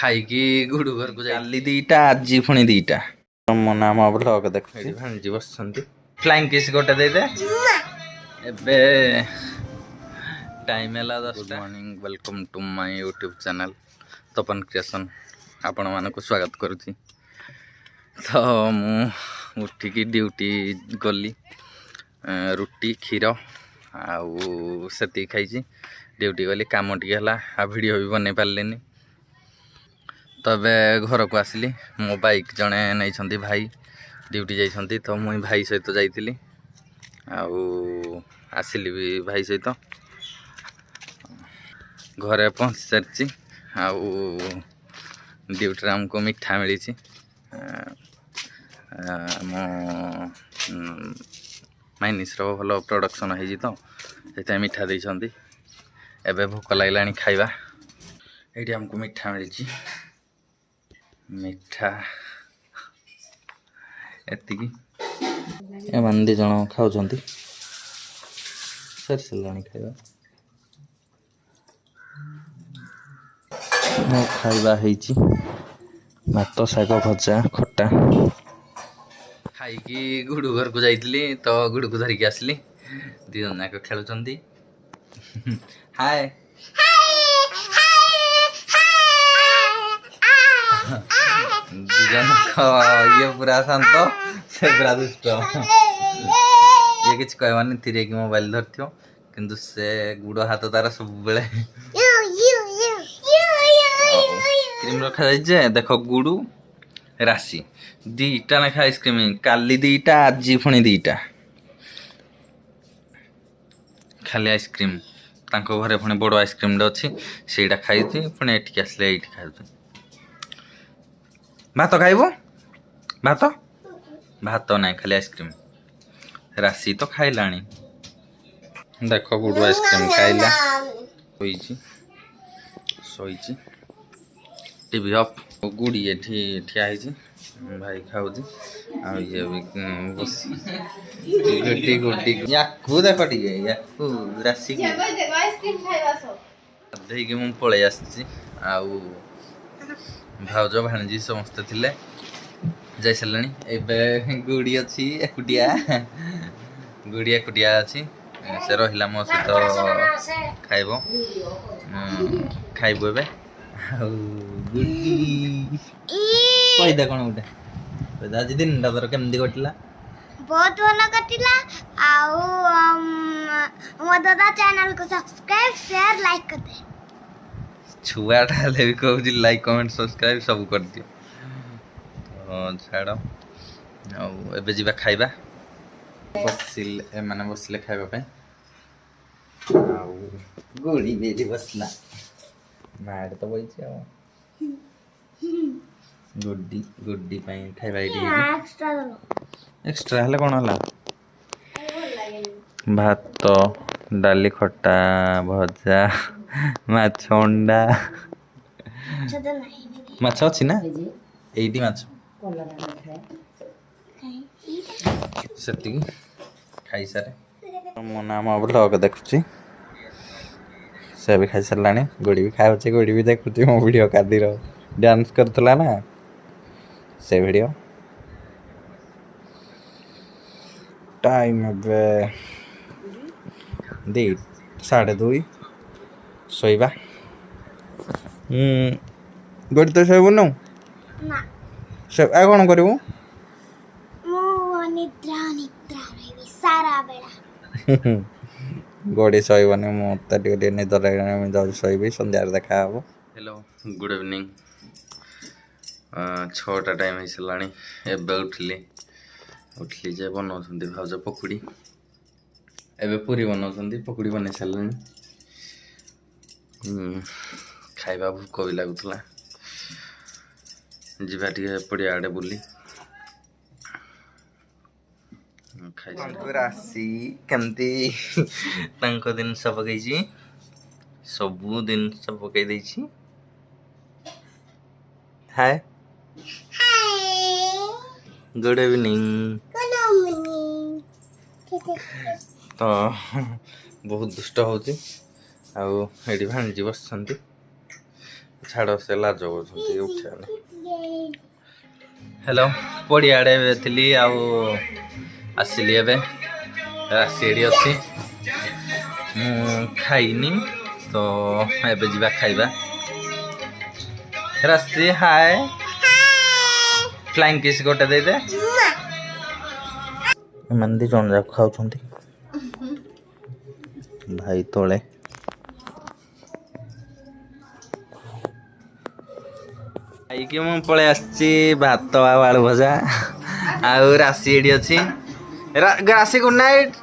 ଖାଇକି ଗୁଡୁ ଘରକୁ ଯାଇଲି ଦିଟା ଆଜି ପୁଣି ଦିଟା ମୋ ନାମ ବ୍ଲଗ ଦେଖ ଭାଣିଜି ବସିଛନ୍ତି ଫ୍ଲାଇଂ କିସ୍ ଗୋଟେ ଦେଇଦେ ଏବେ टाइम है 10 good morning welcome to my YouTube channel Tapan creation आपण मानक स्वागत करुच्ची तो मु उठिकी ड्यूटी गली रुटी क्षीर आउ से खाई ड्यूटी गली कम टे आ वीडियो भी बन पारे तबे घर को आसली मो बाइक जड़े नहीं भाई ड्यूटी जाइछंती तो मुई भाई सहित जाइली आसली भी भाई सहित घरे पहुँच सारी ड्यूटी आमको मिठा मिली मो माइनिस भल प्रोडक्शन हो तो ये मिठा देती एबे भोक लगला खाइबा ये आमको मिठा मिली मिठा एति एम दी जन खाऊँ सर सारा खाइबा मो खाइबा ହେଇଛି ଭାତ ଶାଗ ଭଜା ଖଟା ଖାଇକି ଗୁଡୁ ଘରକୁ ଯାଇଥିଲି ତ ଗୁଡୁକୁ ଧରିକି ଆସିଲି ଦି ଜଣ ଯାକ ଖେଳୁଛନ୍ତି ହାय ଦି ଜଣକ ଇଏ ପୁରା ଶାନ୍ତ ସେ ପୁରା ଦୁଷ୍ଟ ଇଏ କିଛି କହିବାନି ଥିରେକି ମୋବାଇଲ ଧରିଥିବ କିନ୍ତୁ ସେ ଗୁଡ ହାତ ତାର ସବୁବେଳେ क्रीम रखा जाए देख गुड़ू राशि दीटा लेखा आइसक्रीम काली दीटा आज पुणी दीटा खाली आइसक्रीम तांको घरे पुणी बड़ आइसक्रीम अच्छी से खाई पुणी एठिक आसले ये खाई भात खाइब भात भात ना खाली आइसक्रीम राशि तो खाइला देख गुड़ू आइसक्रीम खाइला शोची टीवी अफ गुड़ी ये ठिया भाई खाऊ ये गुड्डी गुड्डी याकू देख टे याकू राशि देकी मु पलि आसी भाउज भाणजी समस्ते थिले जाई सारे एबे गुड़ी अच्छी एकुटिया गुड़ी एकुटिया अच्छी से रहिला मो सहित खाइब खाइबु एबे कहीदे कौन गोटे आज दिन तोर केमती कटिला बहुत भल कटिला मो दादा चैनल को सब्सक्राइब शेयर लाइक कर दे छुआटा हेले भी कहूँ लाइक कमेंट सब्सक्राइब सब कर दियो तो छाड़ एबे जीवा खाइबा बसिले माने बसिले खाइबा पे गुड़ी बेरी बसला माड़ तो बही गुड्डी गुड्डी खाइबा एक्सट्रा हेले कौन है भात डाली खटा भजा माछ अंडा माछ अच्छी ना एटी माछ से खाई सारे मो नाम ब्लॉग देखुची से भी खाई सारा गुड़ी भी खाऊे गुड़ी भी देखुची मो वीडियो कादीर डांस करतला ना से वीडियो टाइम ए 2:30 शोबा गुड़ी तो शोबू न आ कौन करू गोड़ी शोबनी मुझे टे निद लगे जाऊँ शोबी सन्ध्या देखा हे हेलो गुड इवनिंग 6टा टाइम हो सारा एबे उठिली जे बनाऊँ भाज पकुड़ी एबे पूरी बनाऊँ पकुड़ी बन सारे खाइबा भूक भी लगुला जीवा टे पड़िया आड़े बुली राशि केमती दिन सब पकई सबू दिन सब पकई दे हाय गुड इवनिंग तो बहुत दुष्ट होती भाणजी बस ଛାଡ଼ ସେ ଲାଜ କରୁଛନ୍ତି ଉଠିବାନି। ହ୍ୟାଲୋ, ପଡ଼ିଆଡ଼େ ଥିଲି ଆଉ ଆସିଲି ଏବେ। ରାଶି ଏଠି ଅଛି, ମୁଁ ଖାଇନି ତ ଏବେ ଯିବା ଖାଇବା। ରାଶି ହାଏ, ଫ୍ଲାଇଂ କିସ୍ ଗୋଟେ ଦେଇଦେ। ଏମାନେ ଦି ଜଣ ଯାକ ଖାଉଛନ୍ତି, ଭାଇ ତଳେ। ଖାଇକି ମୁଁ ପଳେଇ ଆସିଛି ଭାତ ଆଉ ଆଳୁ ଭଜା ଆଉ ରାଶି ଏଠି ଅଛି। ରାଶି ଗୁଡ୍ ନାଇଟ୍,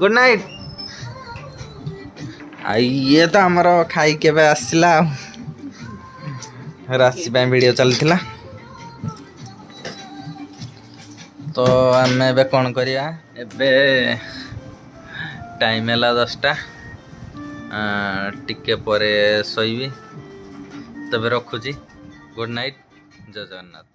ଗୁଡ୍ ନାଇଟ୍। ଆଉ ଇଏ ତ ଆମର ଖାଇକି ଏବେ ଆସିଲା ଆଉ ରାଶି ପାଇଁ ଭିଡ଼ିଓ ଚାଲିଥିଲା। ତ ଆମେ ଏବେ କ'ଣ କରିବା, ଏବେ ଟାଇମ୍ ହେଲା 10ଟା, ଟିକେ ପରେ ଶୋଇବି। ତେବେ ରଖୁଛି, ଗୁଡ୍ ନାଇଟ୍, ଜୟ ଜଗନ୍ନାଥ।